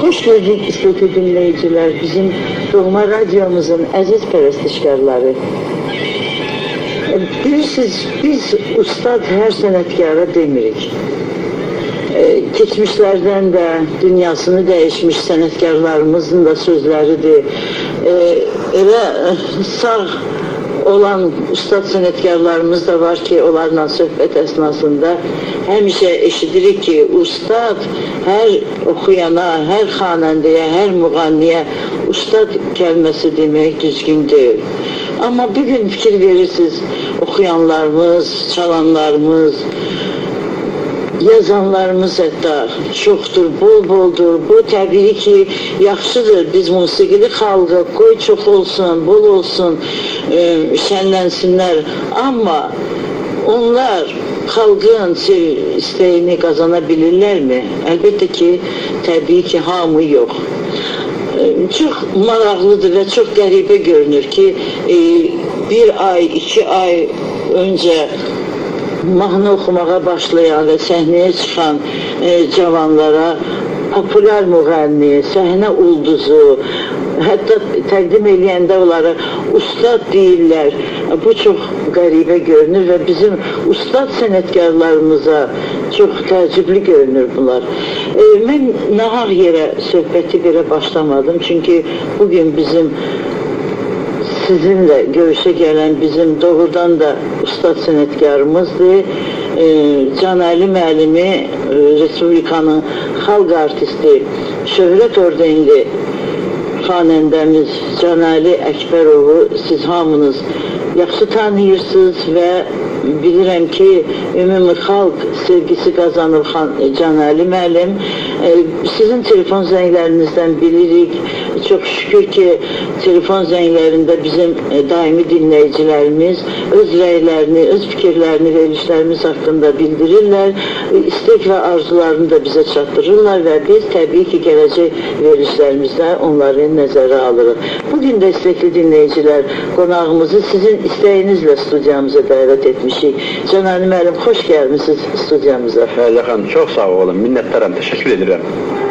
Hoş gördük istediği dinleyiciler, bizim Doğma Radyomuzun əziz pərəstişkarları. Bilirsiniz, biz ustad her sənətkara demirik. Keçmişlərdən də dünyasını dəyişmiş sənətkarlarımızın da sözləridir. Elə sağ olan ustad sənətkarlarımız da var ki, onlarla söhbət əsnasında həmişə eşidirik ki, ustad hər oxuyana, hər xanəndəyə, hər müğənniyə ustad kəlməsi demək düzgün deyil. Amma bugün fikir verirsiniz, oxuyanlarımız, çalanlarımız, yazanlarımız hətta çoxdur, bol-boldur. Bu təbii ki, yaxşıdır. Biz musiqili xalqa qoy çox olsun, bol olsun, şənlənsinlər. Amma onlar xalqın istəyini qazana bilirlərmi? Əlbəttə ki, təbii ki, hamı yox. Çox maraqlıdır və çox qəribə görünür ki, bir ay, 2 ay öncə mahnı oxumağa başlayan və səhnəyə çıxan cavanlara populyar müğənni, səhnə ulduzu, hətta təqdim eləyəndə onları ustad deyirlər. Bu çox qəribə görünür və bizim ustad sənətkarlarımıza çox təəccüblü görünür bunlar. Mən nahaq yerə söhbəti belə başlamadım, çünki bugün bizim sizinle görüşe gelen bizim doğrudan da ustad sənətkarımızdır. Can Əli müəllimi, Respublikanın xalq artisti, şöhrət ordenli xanəndəmiz Can Əli Əkbərovu siz hamınız yaxşı tanıyırsınız və bilirəm ki, ümumi xalq sevgisi qazanır Can Əli müəllim. Sizin telefon zənglərinizdən bilirik. Çox şükür ki, telefon zənglərində bizim daimi dinləyicilərimiz öz rəylərini, öz fikirlərini, verilişlərimiz haqqında bildirirlər. İstek və arzularını da bizə çatdırırlar və biz təbii ki, gələcək verilişlərimizdə onları nəzərə alırıq. Bugün də istekli dinləyicilər, qonağımızı sizin istəyinizlə studiyamıza dəvət etmişik. Can Əli müəllim, xoş gəlmişsiniz studiyamıza. Fəzlə xanım, çox sağ olun, minnətdaram, təşəkkür edirəm. Yeah.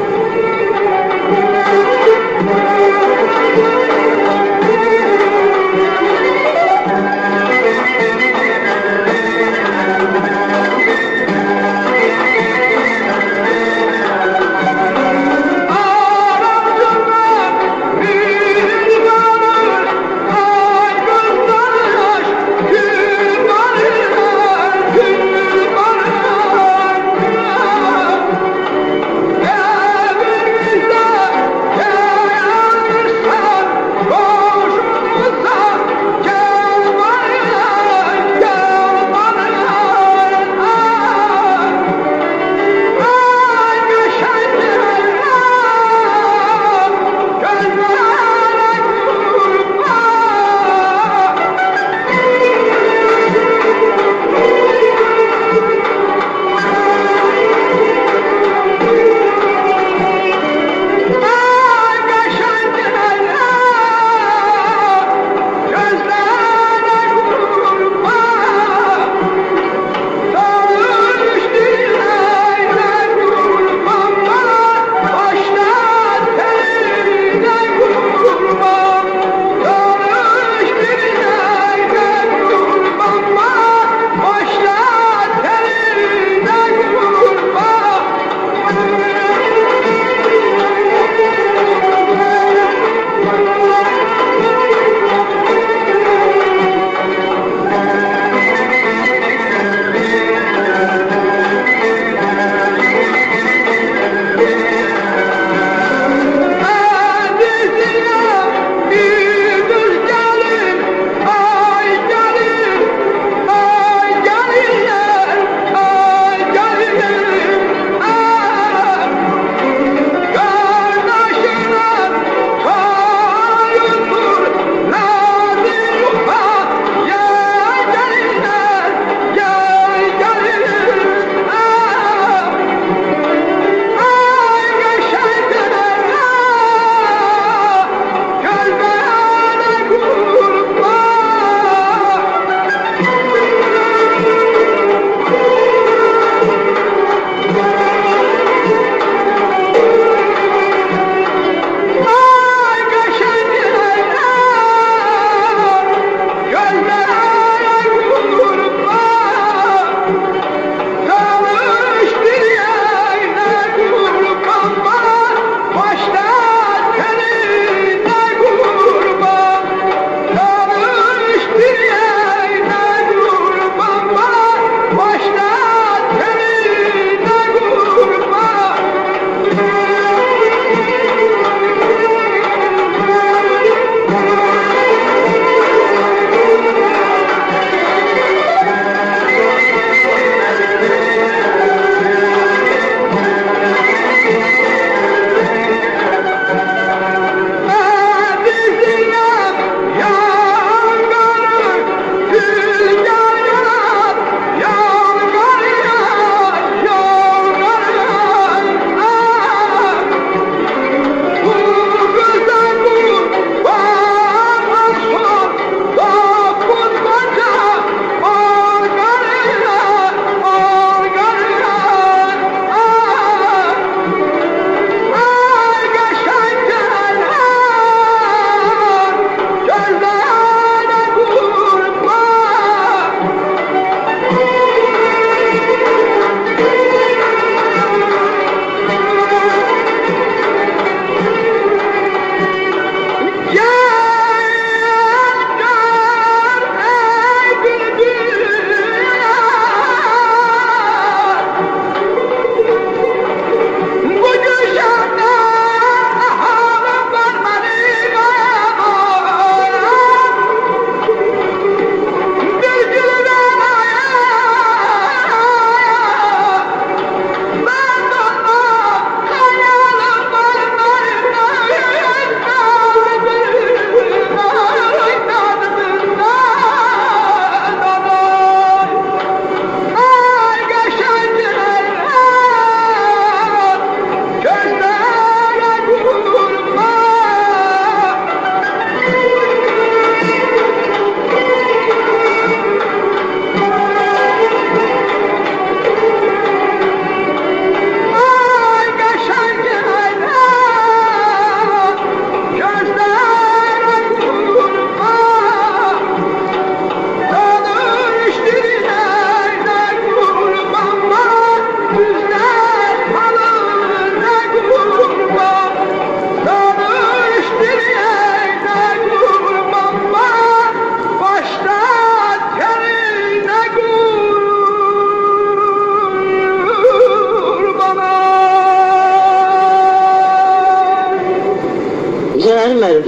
Caner müəllim,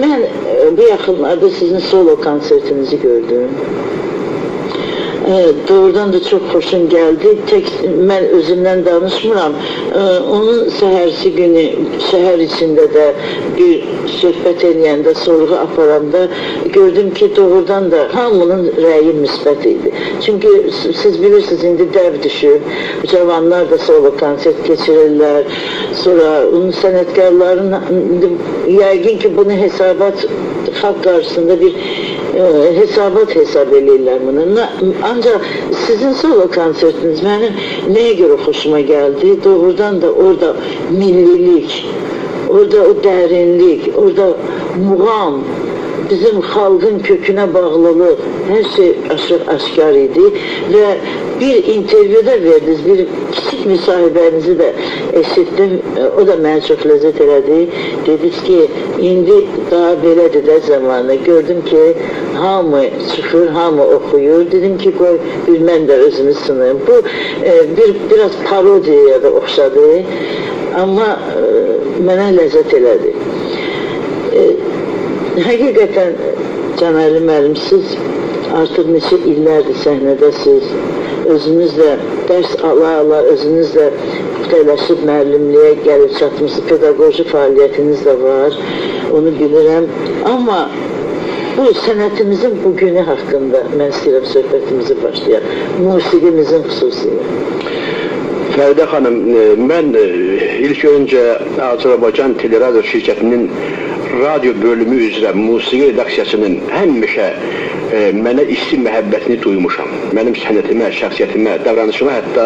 mən bu yaxınlarda sizin solo konsertinizi gördüm. Doğrudan da çok hoşum geldi. Tek ben özümden danışmıram. Onun səhərsi günü, şəhər içində də bir söhbət eləyəndə, sorğu aparanda gördüm ki doğrudan da hamının rəyi müsbət idi. Çünkü siz bilirsiniz indi dəv düşüb, cavanlar da solo konsert keçirirlər. Sonra onun sənətkarların yəqin ki bunu hesabat xalq qarşısında bir hesabat hesab eləyirlər bunu. Ancaq sizin solo konsertiniz mənim nəyə görə xoşuma gəldi? Doğrudan da orada millilik, orada o dərinlik, orada muğam, bizim xalqın kökünə bağlılıq, hər şey aşkar idi və bir intervyuda verdiniz, bir kiçik müsahibənizi də eşitdim, o da mənə çox ləzzət elədi. Dediniz ki, indi daha belədir də zamanı. Gördüm ki, hamı çıxır, hamı oxuyur. Dedim ki, qoy bir mən də özümü sınayım. Bu biraz parodiyaya da oxşadı, amma mənə ləzzət elədi. Həqiqətən Canerli müəllim, siz artıq neçə illərdir səhnədəsiz, özünüzlə dərs ala-ala, özünüzlə tələşib müəllimliyə gəlib çatmışsınız, pedaqoji fəaliyyətiniz də var, onu bilirəm. Amma bu sənətimizin bugünü haqqında mən istəyirəm söhbətimizi başlayaq, musiqimizin xüsusilə. Fərdə xanım, mən ilk öncə Azərbaycan Teleradyo şirkətinin radyo bölümü üzrə musiqi redaksiyasının həmişə mənə isti məhəbbətini duymuşam. Mənim sənətimə, şəxsiyyətimə, davranışıma hətta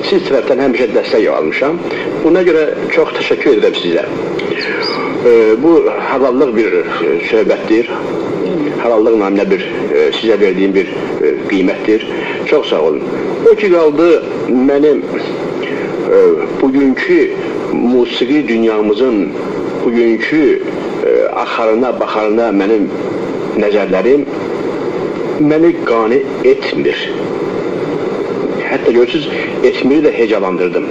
siz tərəfdən həmişə dəstək almışam. Buna görə çox təşəkkür edirəm sizə. Bu halallıq bir söhbətdir. Halallıq naminə bir sizə verdiyim bir qiymətdir. Çox sağ olun. O ki qaldı mənim bugünkü musiqi dünyamızın bugünkü axarına, baxarına mənim nəzərlərim məni qane etmir. Hətta görürsünüz, etmiri də hecalandırdım.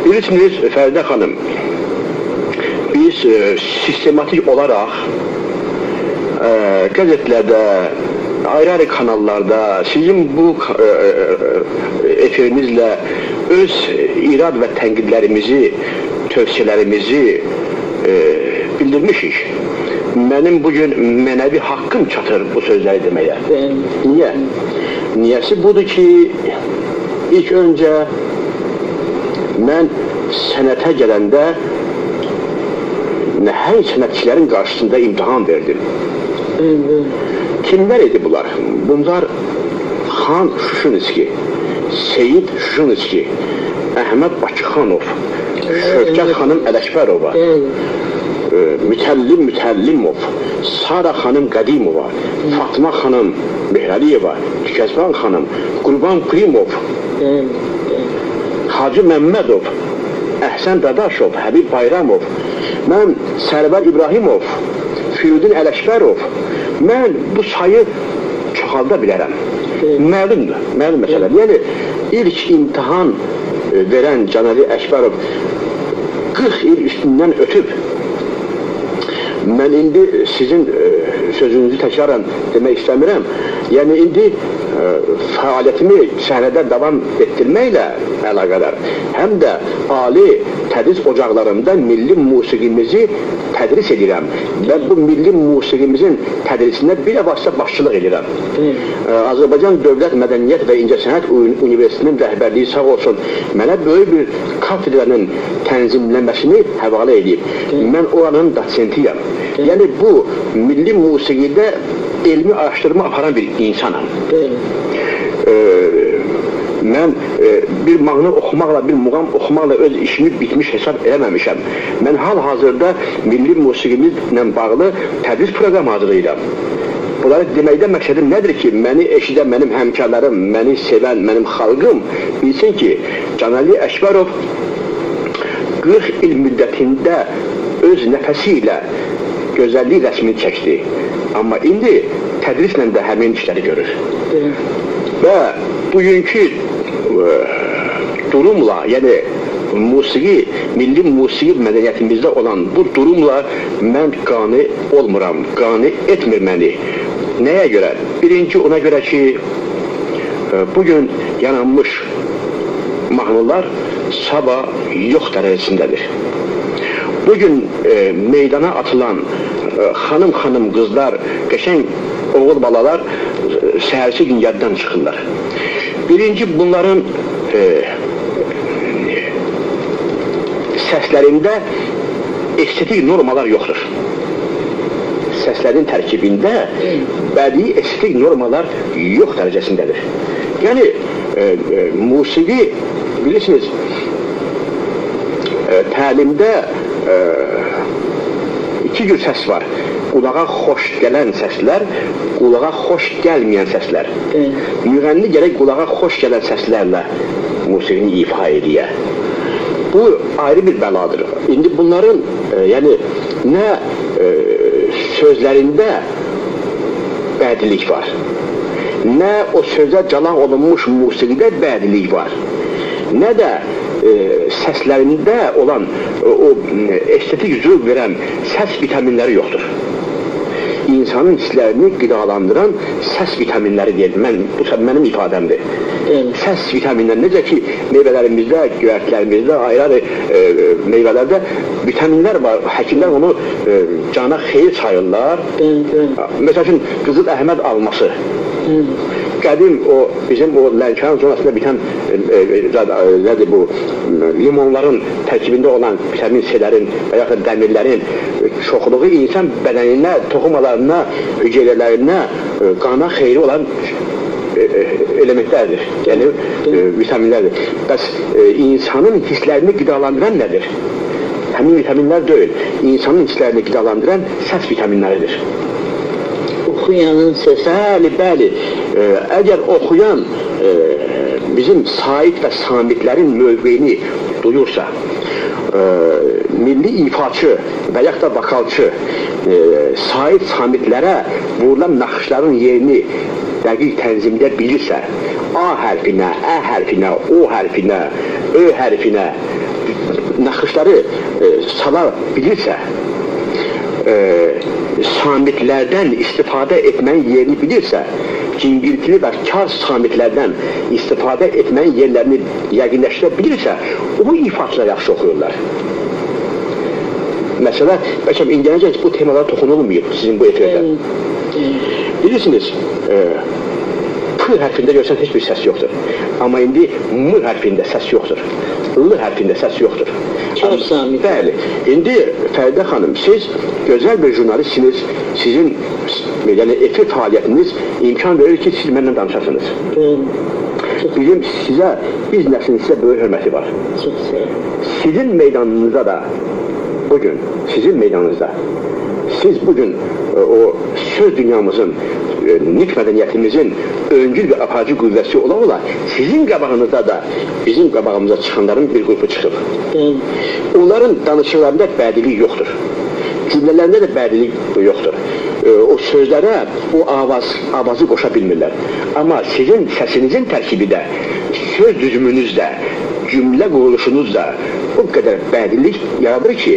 Bilirsiniz, Fərdə xanım, biz sistematik olaraq qəzetlərdə, ayrı-ayrı kanallarda sizin bu efirinizlə öz irad və tənqidlərimizi, tövsiyələrimizi bildirmişik. Mənim bugün mənəvi haqqım çatır bu sözləri deməyə. Niyə? Niyəsi budur ki, ilk öncə mən sənətə gələndə nəhəng sənətçilərin qarşısında imtihan verdim. Kimlər idi bunlar? Bunlar Xan Şuşunski, Seyid Şuşunski, Əhməd Bakıxanov, Şövkət xanım Ələkbərova, Mütəllimov, Sara xanım Qədimova, Fatma xanım Mehrəliyeva, Tükəzban xanım, Qurban Primov, Hacı Məmmədov, Əhsən Dadaşov, Həbib Bayramov, mən Sərvər İbrahimov, Firudin Ələkbərov, mən bu sayı çoxalda bilərəm. Məlumdur, məlum məsələdir. Yəni, ilk imtihan verən Canerli Əkbərov 40 il üstündən ötüb. Mən indi sizin sözünüzü təkrarən demək istəmirəm. Yəni, indi fəaliyyətimi səhnədə davam etdirməklə əlaqədar, həm də ali tədris ocaqlarında milli musiqimizi tədris edirəm və bu milli musiqimizin tədrisində bir vasitə başçılıq edirəm. Azərbaycan Dövlət Mədəniyyət və İncəsənət Universitetinin rəhbərliyi sağ olsun, mənə böyük bir kafedranın tənzimlənməsini həvalə edib. Mən oranın doçentiyəm. Yəni, bu milli musiqidə elmi araşdırma aparan bir insanam. Mən bir mahnı oxumaqla, bir muğam oxumaqla öz işimi bitmiş hesab eləməmişəm. Mən hal-hazırda milli musiqimizlə bağlı tədris proqramı hazırlayıram. Bunları deməkdə məqsədim nədir ki, məni eşidən mənim həmkarlarım, məni sevən mənim xalqım bilsin ki, Canerli Əkbərov 40 il müddətində öz nəfəsi ilə gözəllik rəsmini çəkdi. Amma indi tədrislə də həmin işləri görür. Və bugünkü durumla, yəni musiqi, milli musiqi mədəniyyətimizdə olan bu durumla mən qane olmuram, qane etmir məni. Nəyə görə? Birinci ona görə ki, bugün yanılmış mahnılar sabah yox dərəcəsindədir. Bugün meydana atılan xanım qızlar, qəşəng oğul balalar səhərsi gün yaddan çıxırlar. Birinci bunların səslərində estetik normalar yoxdur. Səslərin tərkibində bədii estetik normalar yox dərəcəsindədir. Yəni, musiqi, bilirsiniz, təlimdə iki cür səs var. Qulağa xoş gələn səslər, qulağa xoş gəlməyən səslər. Müğənni gərək qulağa xoş gələn səslərlə musiqini ifa ediyə. Bu ayrı bir bəladır. İndi bunların, yəni, nə sözlərində bədilik var, nə o sözə calan olunmuş musiqidə bədilik var, nə də səslərində olan o estetik zövq verən səs vitaminləri yoxdur. İnsanın hisslərini qidalandıran səs vitaminləri deyil. Bu mənim ifadəmdir. Səs vitaminləri, necə ki, meyvələrimizdə, göyərtlərimizdə, ayrı meyvələrdə vitaminlər var. Həkimlər onu cana xeyir sayırlar. Məsəl üçün, Qızıl Əhməd alması. Qədim bizim o Lənkəran zonasında bitən nədir bu, limonların tərkibində olan vitamin C-lərin və yaxud da dəmirlərin çoxluğu insan bədəninə, toxumalarına, hüceyrələrinə, qana xeyri olan elementlərdir, yəni vitaminlərdir. Bəs insanın hisslərini qidalandıran nədir? Həmin vitaminlər deyil, insanın hisslərini qidalandıran səs vitaminləridir. Oxuyanın səsi. Bəli. Əgər oxuyan bizim sait və samitlərin mövqeyini duyursa, milli ifaçı və yaxud da vokalçı sait samitlərə vurulan naxışların yerini dəqiq tənzimdə bilirsə, A hərfinə, Ə hərfinə, O hərfinə, Ö hərfinə naxışları sala bilirsə, samitlərdən istifadə etməyin yerini bilirsə, cingiltili və kar samitlərdən istifadə etməyin yerlərini yəqinləşdirə bilirsə, o ifaçılar yaxşı oxuyurlar. Məsələ, bəlkə indiyənəcək bu temalara toxunulmayıb sizin bu efirdə. Bilirsiniz, P hərfində görsən heç bir səs yoxdur. Amma indi M hərfində səs yoxdur. L hərfində səs yoxdur. Kar samit. Bəli. İndi Fəridə xanım, siz gözəl bir jurnalistsiniz. Sizin yəni, efir fəaliyyətiniz imkan verir ki, siz mənimlə danışasınız. Bizim sizə, biz nəslinin sizə böyük hörməti var. Sizin meydanınızda da, bugün, sizin meydanınızda, siz bugün o söz dünyamızın, nitq mədəniyyətimizin öncül bir aparıcı qüvvəsi ola, sizin qabağınızda da bizim qabağımıza çıxanların bir qrupu çıxıb. Onların danışıqlarında bədilik yoxdur. Cümlələrində də bədilik yoxdur. O sözlərə o avazı qoşa bilmirlər. Amma sizin səsinizin tərkibi də, söz düzümünüz də, cümlə quruluşunuz da o qədər bədilik yaradır ki,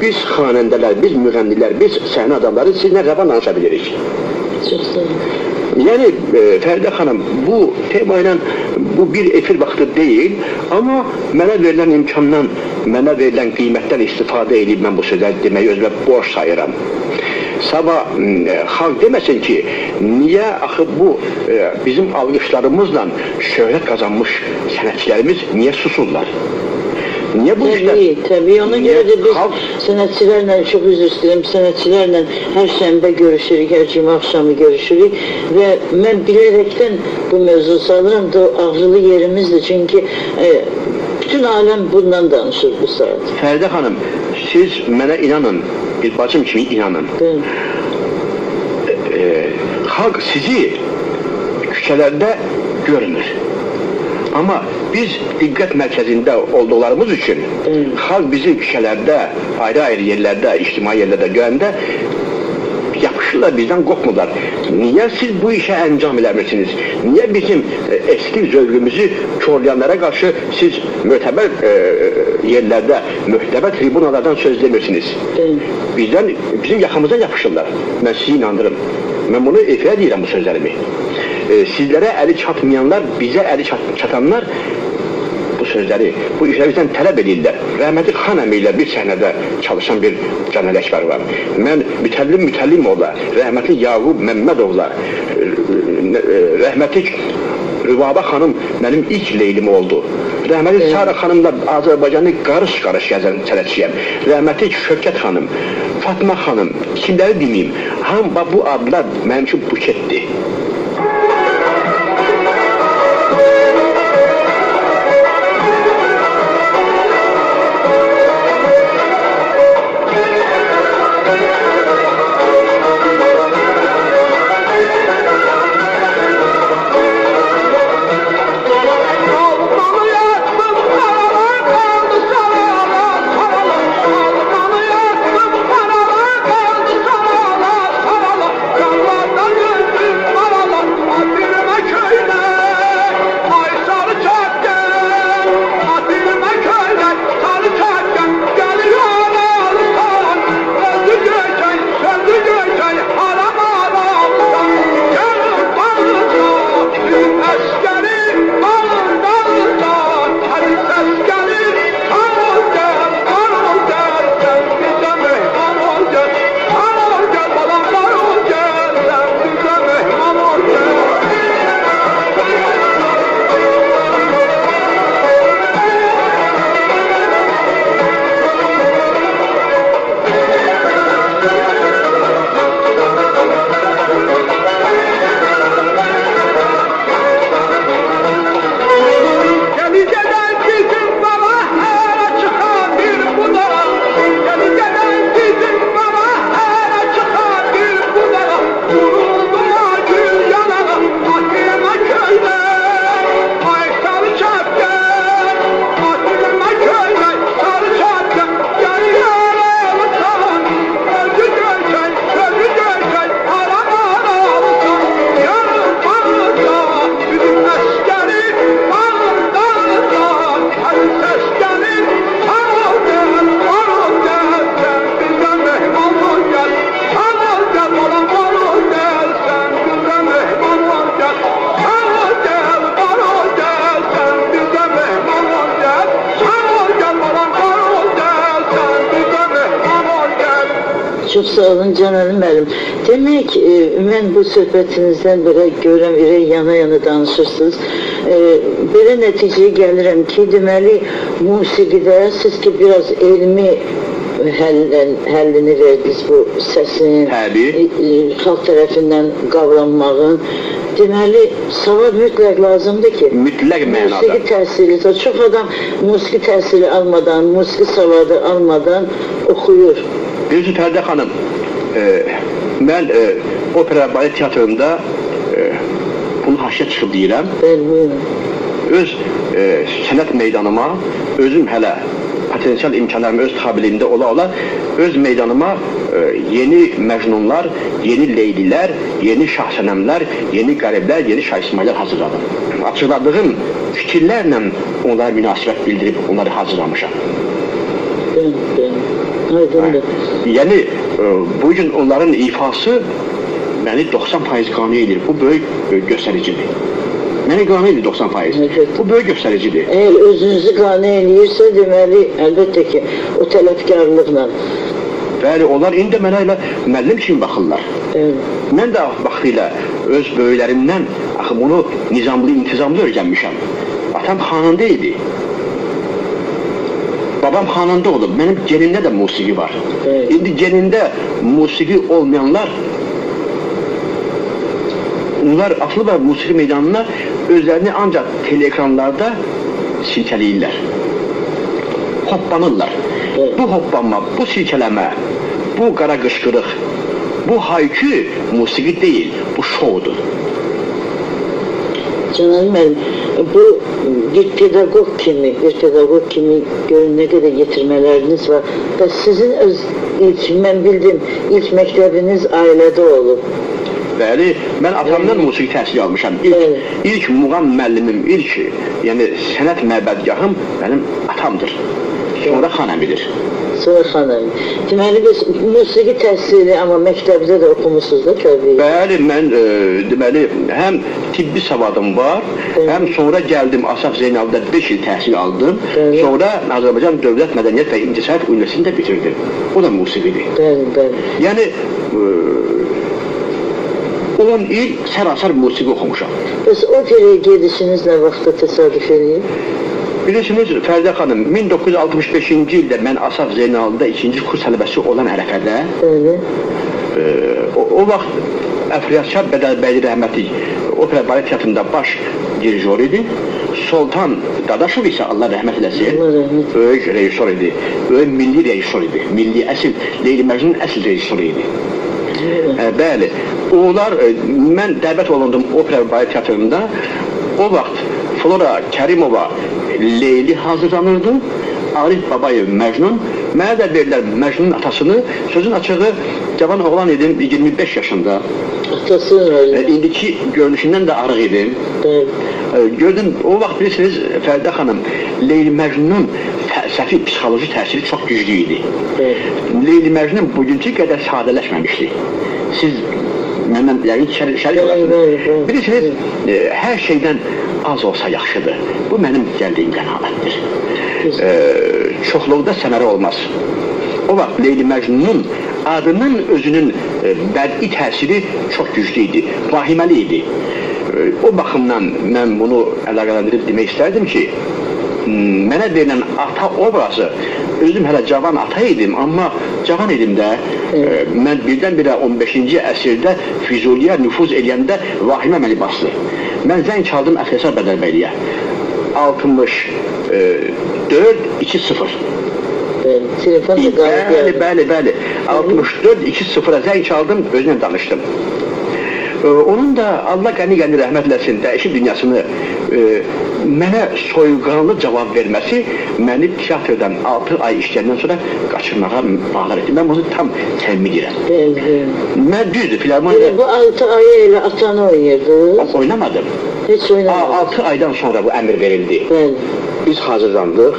biz xanəndələr, biz müğənnilər, biz səhnə adamları sizinlə rəvan danışa bilirik. Yəni, Fəridə xanım, bu tema ilə bu bir efir vaxtı deyil, amma mənə verilən imkandan, mənə verilən qiymətdən istifadə edib mən bu sözləri deməyi özümə borc sayıram. Sabah xalq deməsin ki, niyə axı bu bizim alqışlarımızla şöhrət qazanmış sənətçilərimiz niyə susurlar? Niyə bu işlər? Təbii, ona görə də biz sənətçilərlə, çox üzr istəyirəm, sənətçilərlə hər şənbə görüşürük, hər cümə axşamı görüşürük və mən bilərəkdən bu mövzu salıram da ağrılı yerimizdir, çünki bütün aləm bundan danışır bu saat. Fəridə xanım, siz mənə inanın, bir bacım kimi inanın. Xalq sizi küçələrdə görmür. Amma biz diqqət mərkəzində olduqlarımız üçün xalq bizi küçələrdə, ayrı-ayrı yerlərdə, ictimai yerlərdə görəndə Danışırlar, bizdən qopmurlar. Niyə siz bu işə əncam eləmirsiniz? Niyə bizim eski zövqümüzü korlayanlara qarşı siz mötəbər yerlərdə, möhtəbər tribunalardan söz demirsiniz? Bizim yaxamızdan yapışırlar. Mən sizi inandırım. Mən bunu efirə deyirəm bu sözlərimi. Sizlərə əli çatmayanlar, bizə əli çatanlar bu sözləri, bu işlərimizdən tələb edirlər. Rəhmətli Xan əmi ilə bir səhnədə çalışan bir Can Ələkbər var. Mən Mütəllim-oğla, rəhmətli Yaqub Məmmədovla, rəhmətli Rübabə xanım mənim ilk leylim oldu. Rəhmətli Sara xanımla Azərbaycanı qarış-qarış gəzən sənətçiyəm. Rəhmətli Şövkət xanım, Fatma xanım, kimləri deməyim, hamı bu adlar mənim üçün buketdir. Çok sağ olun Canan müəllim. Demək, mən bu söhbətinizdən belə görürəm, yana-yana danışırsınız. Belə nəticəyə gəlirəm ki, deməli, musiqidə siz ki, biraz elmi həllini verdiniz bu səsin, xalq tərəfindən qavranmağın. Deməli, savad mütləq lazımdır ki, mütləq mənada. Musiqi təhsili, çox adam musiqi təhsili almadan, musiqi savadı almadan oxuyur. Gözü Fərdə xanım, mən opera balet teatrında bunu haşiyə çıxıb deyirəm. Öz sənət meydanıma, özüm hələ potensial imkanlarım öz tabeliyində ola-ola, öz meydanıma yeni Məcnunlar, yeni Leylilər, yeni Şahsənəmlər, yeni Qəriblər, yeni Şah İsmaillər hazırladım. Açıqladığım fikirlərlə onlara münasibət bildirib onları hazırlamışam. Yəni, bugün onların ifası məni 90% qane edir. Bu böyük göstəricidir. Məni qane edir 90%. Bu böyük göstəricidir. Əgər özünüzü qane edirsə, deməli, əlbəttə ki, o tələbkarlıqla. Bəli, onlar indi mənə ilə müəllim kimi baxırlar. Mən də vaxtilə öz böyüklərimdən bunu nizamlı, intizamlı öyrənmişəm. Atam xanında idi. Babam xananda olub, mənim genimdə də musiqi var. İndi genində musiqi olmayanlar, onlar atılıblar musiqi meydanına, özlərini ancaq teleekranlarda silkələyirlər. Hoppanırlar. Bu hoppanma, bu silkələmə, bu qara qışqırıq, bu haykü musiqi deyil, bu şoudur. Canan müəllim, bu bir pedaqoq kimi görün nə qədər yetirmələriniz var. Və sizin öz mən bildim, ilk məktəbiniz ailədə olub. Bəli, mən atamdan musiqi təhsili almışam. İlk muğam müəllimim, yəni sənət məbədgahım mənim atamdır. Sonra xanəmidir. Sonra xanəmi. Deməli, biz musiqi təhsili, amma məktəbdə də oxumusunuz da kövrəyi. Bəli, mən deməli, həm tibbi savadım var, həm sonra gəldim Asaf Zeynal'da 5 il təhsil aldım. Sonra Azərbaycan Dövlət Mədəniyyət və İncəsənət Universitetini də bitirdim. O da musiqidir. Bəli. Yəni 10 il sərasər musiqi oxumuşam. Bəs operaya gedişiniz nə vaxtda təsadüf edib? Bilirsiniz, Fərdə xanım, 1965-ci ildə mən Asaf Zeynal'da 2-ci kurs tələbəsi olan ərəfədə, o vaxt Əfriyatşah Bədəlbəyli rəhmətli opera balet teatrında baş dirijor idi. Sultan Dadaşov isə Allah rəhmət eləsin, böyük rejissor idi, böyük milli rejissor idi, Leyli Məcnun əsl rejissor idi. Bəli, onlar, mən dəvət olundum opera balet teatrında, o vaxt Flora Kərimova Leyli hazırlanırdı, Arif Babayev Məcnun, mənə də verirlər Məcnunun atasını, sözün açığı cavan oğlan idim, 25 yaşında. İndiki görünüşündən də arıq idim. Gördüm, o vaxt bilirsiniz, Fərdə xanım, Leyli Məcnunun fəlsəfi, psixoloji təsiri çox güclü idi. Leyli Məcnun bugünkü qədər sadələşməmişdi. Siz məndən yəqin şərik olasınız. Bilirsiniz, hər şeydən az olsa yaxşıdır. Bu mənim gəldiyim qənaətdir. Çoxluqda səmərə olmaz. O vaxt Leyli Məcnunun adının özünün bədii təsiri çox güclü idi, vahiməli idi. O baxımdan mən bunu əlaqələndirib demək istərdim ki, mənə verilən ata obrazı, özüm hələ cavan ata idim, amma cavan idim də, mən birdən-birə 15-ci əsrdə Füzuliyə nüfuz eləyəndə vahimə məni bastı. Mən zəng çaldım Əfriyatşah Bədəlbəyliyə. 64-2-0. Bəli. 64-2-0-a zəng çaldım, özünlə danışdım. Onun da Allah qəni rəhmət eləsin, dəyişib dünyasını mənə soyuqanlı cavab verməsi məni teatrdan 6 ay işləyəndən sonra qaçırmağa bağlar etdi. Mən bunu tam təmin edirəm. Mən düzdür, filarmoniya... Bu 6 ay elə atanı oynayırdı? Oynamadım. Heç oynamadım. 6 aydan sonra bu əmr verildi. Biz hazırlandıq.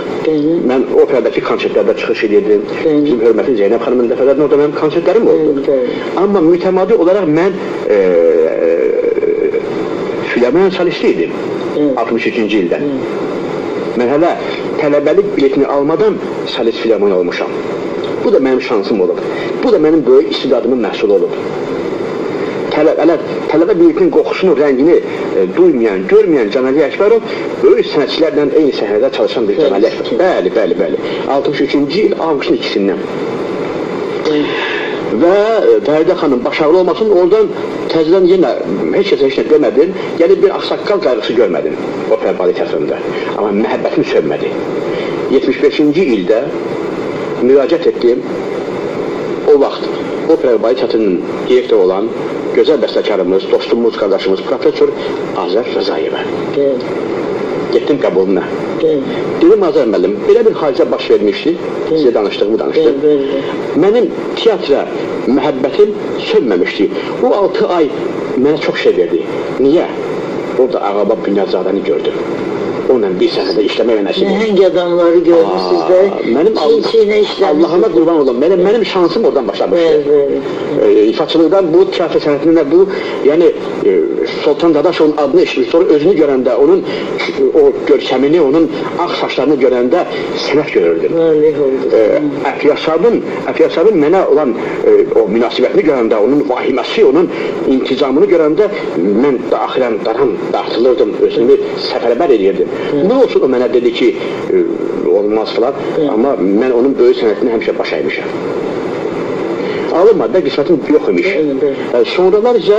Mən operadakı konsertlərdə çıxış edirdim. Bizim hörmətli Zeynəb xanımın dəfələrində orada mənim konsertlərim oldu. Amma mütəmadi olaraq mən filarmoniya solisti idim 62-ci ildə. Mən hələ tələbəlik biletini almadan solist filarmoniya olmuşam. Bu da mənim şansım olub. Bu da mənim böyük istidadımın məhsulu olub. Tələbə biletinin qoxusunu, rəngini duymayan, görməyən Canəli Əkbərov böyük sənətçilərlə eyni səhnədə çalışan bir Canəli Əkbərov. Bəli. 63-cü il avqustun 2-sindən. Və Fərdə xanım başarılı olmasın, oradan təzədən yenə heç nə demədim, gəlib bir axsaqqal qayğısı görmədim opera balet teatrında. Amma məhəbbətim sönmədi. 75-ci ildə müraciət etdim, o vaxt opera balet teatrının direktoru olan gözəl bəstəkarımız, dostumuz, qardaşımız, profesör Azər Rızayevə. Getdim qəbuluna. Dedim, Azər müəllim, belə bir hadisə baş vermişdi, sizə danışdığımı danışdım. Mənim teatra məhəbbətim sönməmişdi. O 6 ay mənə çox şey verdi. Niyə? Orada Ağabab Bünyadzadəni gördüm. Onunla bir səhnədə işləmək nəsib oldu. Hangi adamları görmüşsünüz də? Allah'ıma qurban olun. Mənim şansım oradan başlamışdı. İfaçılıqdan bu teatr sənətində bu, yəni Sultan Dadaşovun adını eşitmiş, sonra özünü görəndə, onun o görkəmini, onun ağ saçlarını görəndə sənət görürdüm. Əfriyatşahın mənə olan o münasibətini görəndə, onun vahiməsi, onun intizamını görəndə mən daxilən dartılırdım, özümü səfərbər edirdim. Nə olsun o mənə dedi ki, olmaz falan, amma mən onun böyük sənətini həmişə baş əymişəm. Alınmadı da qismətim yox imiş. Sonralar isə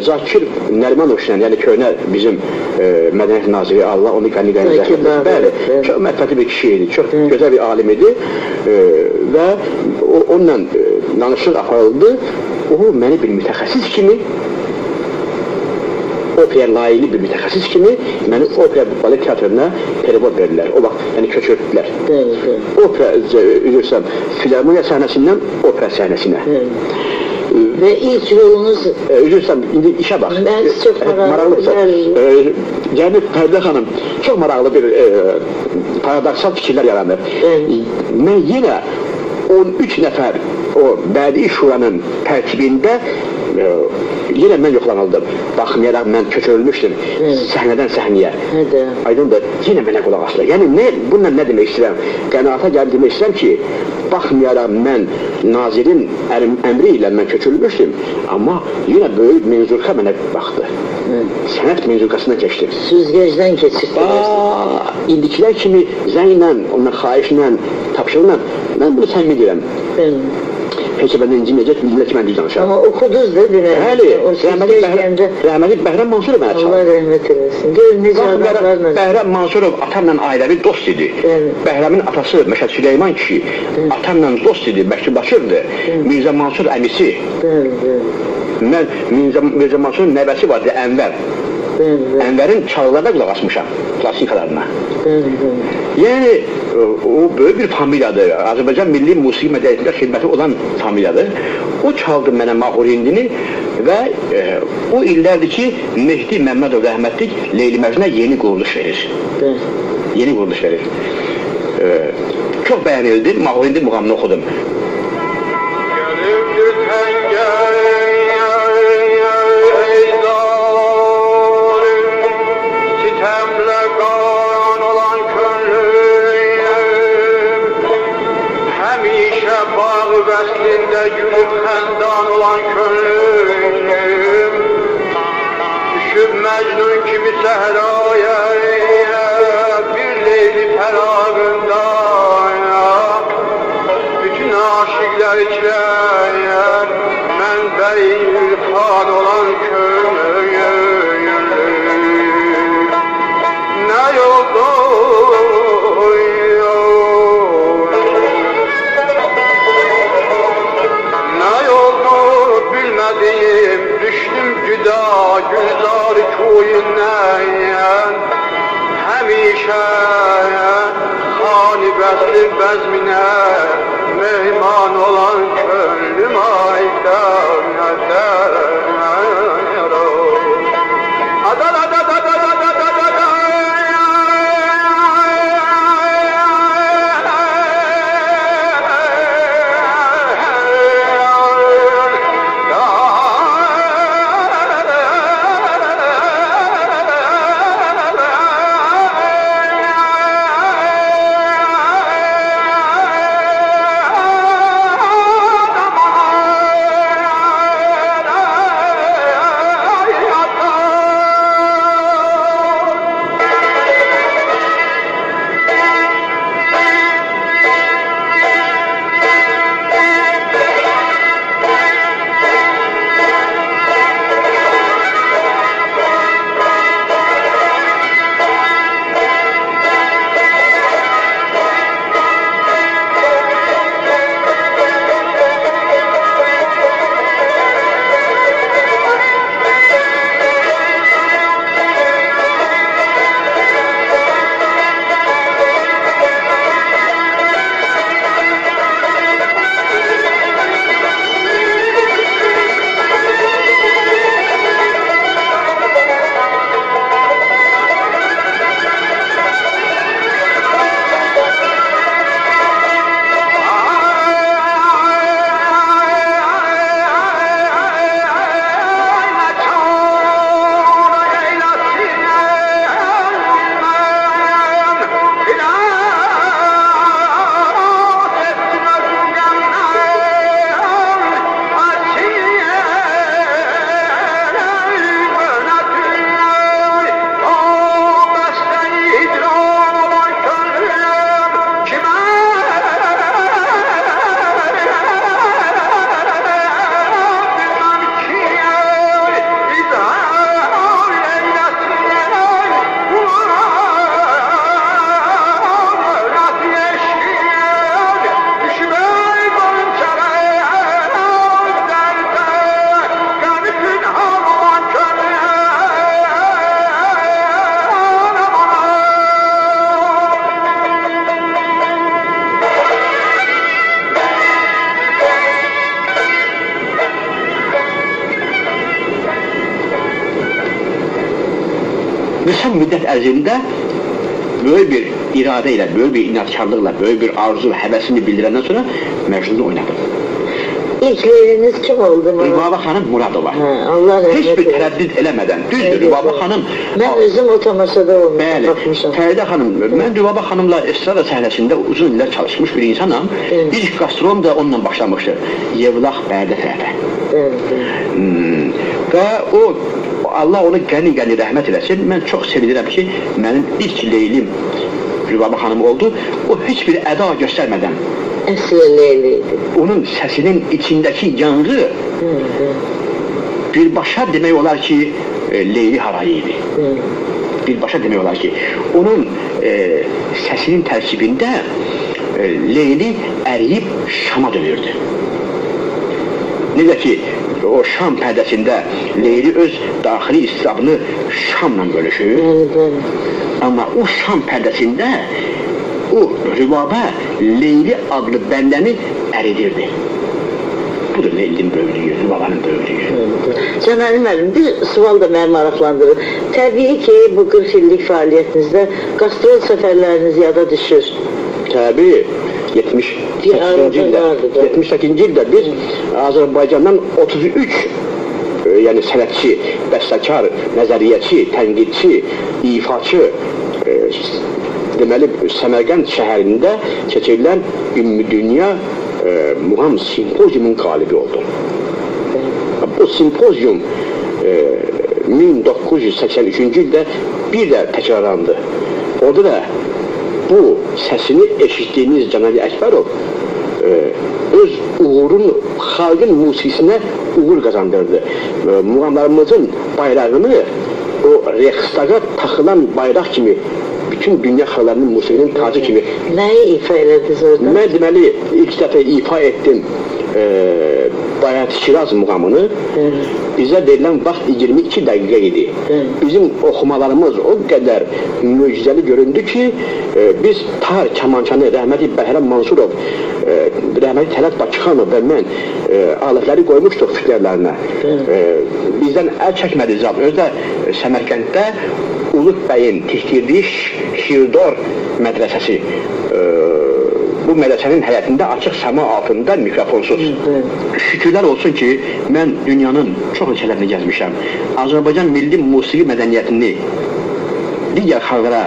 Zakir Nərimanovla, yəni köhnə bizim mədəniyyət naziri, Allah onu qəni bəli, çox mərfətli bir kişi idi, çox gözəl bir alim idi və onunla danışıq aparıldı. O məni bir mütəxəssis kimi operaya layıqlı bir mütəxəssis kimi məni opera balet teatrına perevod verdilər. O vaxt yəni köçürdülər. Opera üzürsəm, filarmoniya səhnəsindən opera səhnəsinə. Ve ilk rolunuz... Üzürsəm, indi işə bax. Ben çok maraqlıdır. Yəni Pərdə xanım çox maraqlı bir paradoksal fikirlər yaranır. Mən yenə 13 nəfər o bədii şuranın tərkibində yenə mən yoxlanıldım. Baxmayaraq mən köçürülmüşdüm səhnədən səhnəyə. Aydındır, yenə mənə qulaq asılır. Yəni bununla nə demək istəyirəm? Qənaata gəlib demək istəyirəm ki, baxmayaraq mən nazirin əmri ilə mən köçürülmüşdüm, amma yenə böyük menzurka mənə baxdı. Sənət menzurkasından keçdim. Süzgecdən keçirdiniz. İndikilər kimi zənglə, onunla xahişlə, tapşırıqla mən bunu səmimi deyirəm. Heç bəndən inciməyəcək bildirlər ki, mən deyil danışam. Amma oxuduz da demək. Bəli, rəhməli Bəhrəm Mansurov mənə çaldı. Allah rəhmət eləsin. Görün, necə adamlarla... Bəhrəm Mansurov atamla ailəvi dost idi. Bəhramin atası Məşəd Süleyman kişi atamla dost idi, məktublaşırdı. Mirzə Mansur əmisi. Mən Mirzə Mansurun nəvəsi vardı, Ənvər. Ənvərin çalılarına qulaq asmışam, klasikalarına. Yəni, o böyük bir familiyadır. Azərbaycan Milli Musiqi Mədəniyyətində xidməti olan familiyadır. O çaldı mənə Mahurindini və o illərdir ki, Mehdi Məmmədov rəhmətlik Leyli Məcnun'a yeni quruluş verir. Yeni quruluş verir. Çox bəyənildi, Mahurindi muğamını oxudum. Vəslində gülüb xəndan olan könlüm düşüb Məcnun kimi səhraya bir leyli fərağında bütün aşıqlar içrəyər mənbəyi irfan olan könlüm nə yoldur düşdüm güda gülzar-ı koyundan həmişə xani bəslir bəzminə mehman olan könlüm aydan kısa müddet ərzində böyük bir iradə ilə, böyük bir inatkarlıqla, böyük bir arzu, həvəsini bildirəndən sonra Məcnunu oynadım. İlk leyliniz kim oldu? Rübabə xanım Muradova. Allah Heç bir rəhmət eylesin. tərəddüd eləmədən, düzdür, Rübabə xanım... Mən özüm o tamaşada olmuşum, Bəli, baxmışam. Fəridə xanım, mən Rübabə xanımla estrada səhnəsində uzun illər çalışmış bir insanam. Evet. İlk qastrolum da onunla başlamışdır. Yevlax Bərdə tərəfə. Və o, Allah onu qəni-qəni rəhmət eləsin. Mən çox sevinirəm ki, mənim ilk leylim Rübabə xanım oldu. O heç bir əda göstərmədən, Əsl leyliydi. onun səsinin içindəki yanğı birbaşa demək olar ki, Leyli harayı idi. Birbaşa demək olar ki, onun səsinin tərkibində Leyli əriyib Şama dönürdü. Necə ki, o Şam pərdəsində Leyli öz daxili istirabını Şamla bölüşür. Amma o Şam pərdəsində o Rübabə Leyli adlı bəndəni əridirdi. Budur Leylinin böyüklüyü, Rübabənin böyüklüyü. Cənəli müəllim, bir sual da məni maraqlandırır. Təbii ki, bu 40 illik fəaliyyətinizdə qastrol səfərləriniz yada düşür. Təbii, 78-ci ildə biz Azərbaycandan 33 yəni sənətçi, bəstəkar, nəzəriyyəçi, tənqidçi, ifaçı, deməli, Səmərqənd şəhərində keçirilən Ümmüdünya Muğam Simpoziumun qalibi oldu. Bu simpozium 1983-cü ildə bir də təkrarlandı. Orada da bu səsini eşitdiyiniz Cənali Əkbərov öz uğurun, xalqın musiqisinə uğur qazandırdı. Muğamlarımızın bayrağını o Reichstaga taxılan bayraq kimi bütün dünya xalqlarının musiqinin tacı kimi. Nəyi ifa elədiniz orada? Mən deməli ilk dəfə ifa etdim Bayat Şiraz muğamını. Bizə verilən vaxt 22 dəqiqə idi. Bizim oxumalarımız o qədər möcüzəli göründü ki, biz tar, kamançanı, rəhməti Bəhrəm Mansurov, rəhməti Tələt Bakıxanov və mən alətləri qoymuşduq fikirlərinə. Bizdən əl çəkmədi zat. Özdə Səmərqənddə Uluq bəyin tikdirdiyi Şirdor mədrəsəsi. Bu mədrəsənin həyətində açıq səma altında mikrofonsuz. Şükürlər olsun ki, mən dünyanın çox ölkələrini gəzmişəm. Azərbaycan milli musiqi mədəniyyətini digər xalqlara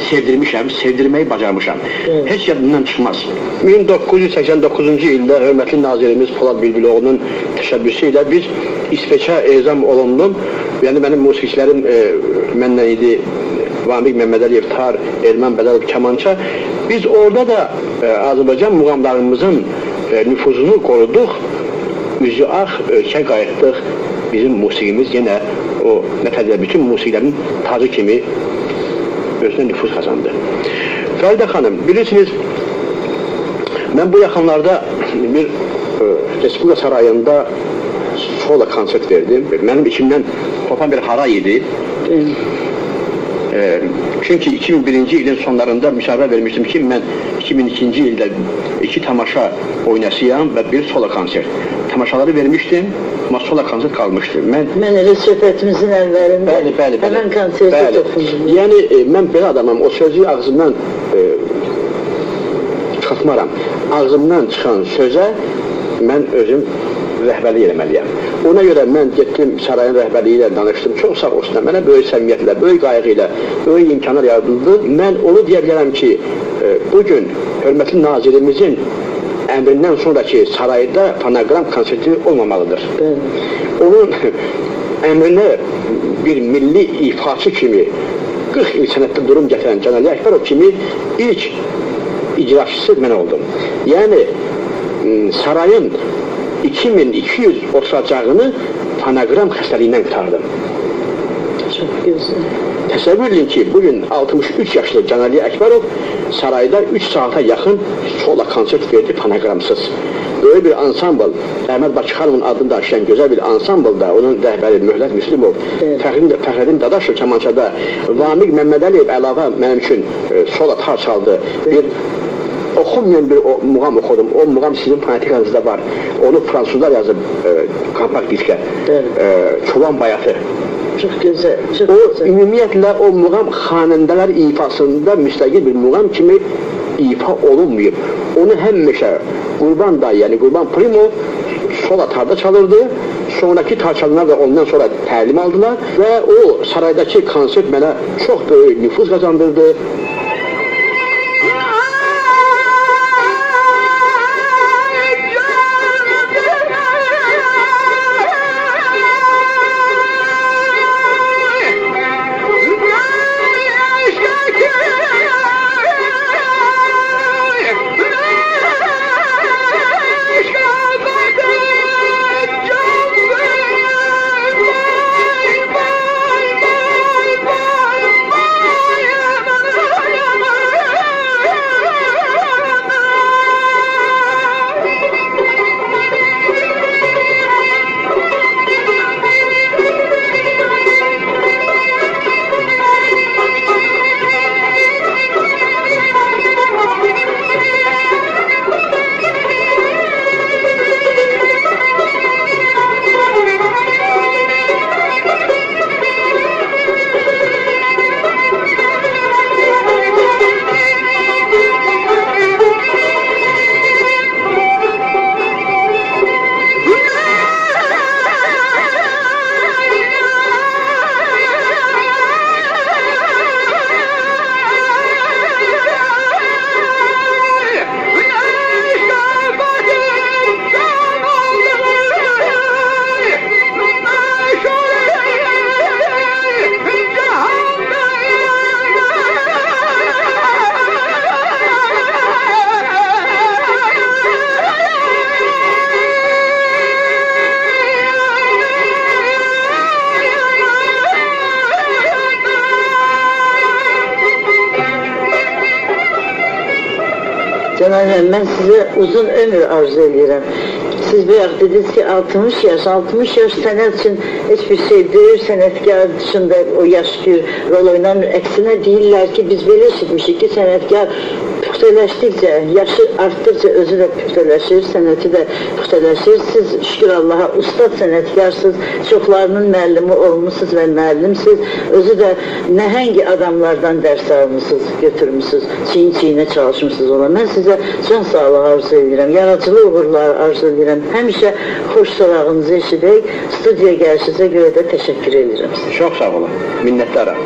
sevdirmişəm, sevdirməyi bacarmışam. Heç yadından çıxmaz. 1989-cu ildə hörmətli nazirimiz Polad Bülbüloğlu'nun təşəbbüsü ilə biz İsveçə ezam olundum. Yəni mənim musiqiçilərim məndən idi, Vamik Məmmədəliyev, tar, Ermən Bədəlov, kamança. Biz orada da Azərbaycan muğamlarımızın nüfuzunu qoruduq, üzü ağ ölkə qayıtdıq. Bizim musiqimiz yenə o nəfədə bütün musiqilərin tacı kimi özünə nüfuz qazandı. Fəridə xanım, bilirsiniz, mən bu yaxınlarda bir Respublika Sarayında solo konsert verdim. Mənim içimdən kopan bir haray idi. Çünki 2001-ci ilin sonlarında müsahilə vermişdim ki, mən 2002-ci ildə 2 tamaşa oynasıyam və bir solo konsert. Tamaşaları vermişdim, amma solo konsert qalmışdı. Mən elə söhbətimizin əvvəlində həmən konserti toxundum. Yəni, mən belə adamam, o sözü ağzımdan çıxartmaram. Ağzımdan çıxan sözə mən özüm rəhbərlik eləməliyəm. Ona görə mən getdim sarayın rəhbərliyi ilə danışdım, çox sağ olsun, mənə böyük səmiyyətlə, böyük qayğı ilə, böyük imkanlar yaradıldı. Mən onu deyə bilərəm ki, bugün hörmətli nazirimizin əmrindən sonraki sarayda fonoqram konserti olmamalıdır. Onun əmrinə bir milli ifaçı kimi 40 il sənətdə durum gətirən Cənali Əkbərov kimi ilk icraçısı mən oldum. Yəni, sarayın 2200 oturacağını fonoqram xəstəliyindən qurtardım. Çox gözəl. Təsəvvür edin ki, bugün 63 yaşlı Cənali Əkbərov sarayda 3 saata yaxın solo konsert verdi fonoqramsız. Böyük bir ansambl, Əhməd Bakıxanovun adını daşıyan gözəl bir ansamblda, onun rəhbəri Möhlət Müslümov, Fəxrəddin Dadaşov kamançada, Vamik Məmmədəliyev əlavə mənim üçün solo tar çaldı. Bir oxunmayan bir muğam oxudum. O muğam sizin fonetikanızda var. Onu fransızlar yazıb kompakt diskə. Çoban Bayatı. Çok güzel, çok O güzel. ümumiyyətlə o muğam xanəndələr ifasında müstəqil bir muğam kimi ifa olunmayıb. Onu həmişə Qurban dayı, yəni Qurban Primo sol atarda çalırdı. Sonraki tarçanlar da ondan sonra təlim aldılar və o saraydakı konsert mənə çox böyük nüfuz qazandırdı. Cenab-ı ben size uzun ömür arzu ediyorum. Siz bir dediniz ki 60 yaş sənət üçün hiçbir şey deyil, sənətkar dışında o yaş bir rol oynamır. Əksinə deyirlər ki, biz belə eşitmişik ki, sənətkar püxtələşdikcə, yaşı artdıkça özü də püxtələşir, sənəti də püxtələşir. Siz şükür Allaha ustad sənətkarsınız, çoxlarının müəllimi olmuşsunuz və müəllimsiz. Özü də nəhəng adamlardan dərs almışsınız, götürmüşsünüz, çiyin-çiyinə çalışmışsınız ona. Mən sizə can sağlığı arzu edirəm, yaradıcılıq uğurlar arzu edirəm. Həmişə xoş sorağınızı eşidək, studiyaya gəlişinizə görə də təşəkkür edirəm. Çox sağ olun, minnətdaram.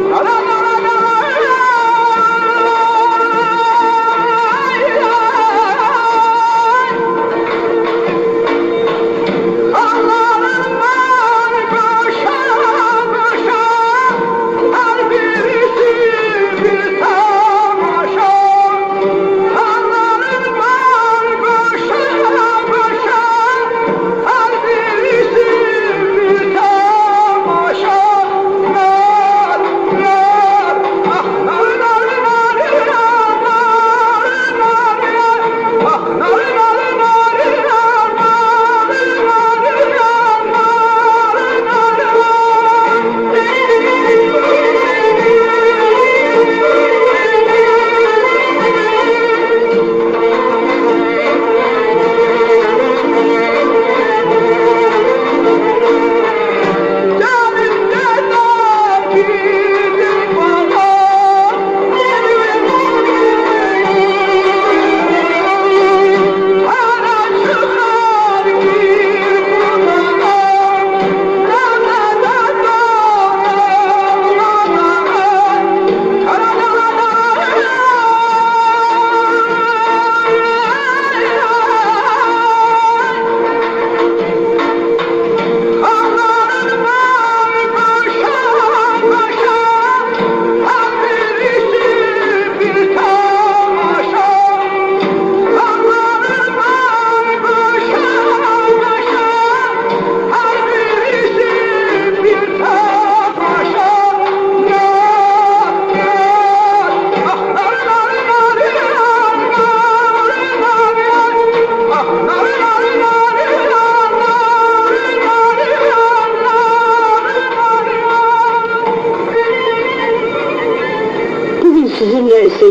La la la la la la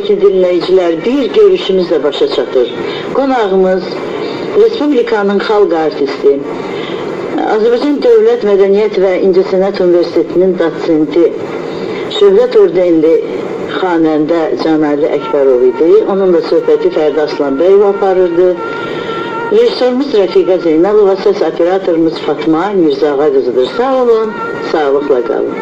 hörmətli dinləyicilər, bir görüşümüzlə başa çatır. Qonağımız Respublikanın xalq artisti, Azərbaycan Dövlət Mədəniyyət və İncəsənət Universitetinin dosenti, Şöhrət ordenli xanəndə Canali Əkbərov idi. Onunla söhbəti Fərdi Aslanbəyov aparırdı. Rejissorumuz Rəfiqə Zeynalova, səs operatorumuz Fatma Mirzəağa qızıdır. Sağ olun, sağlıqla qalın.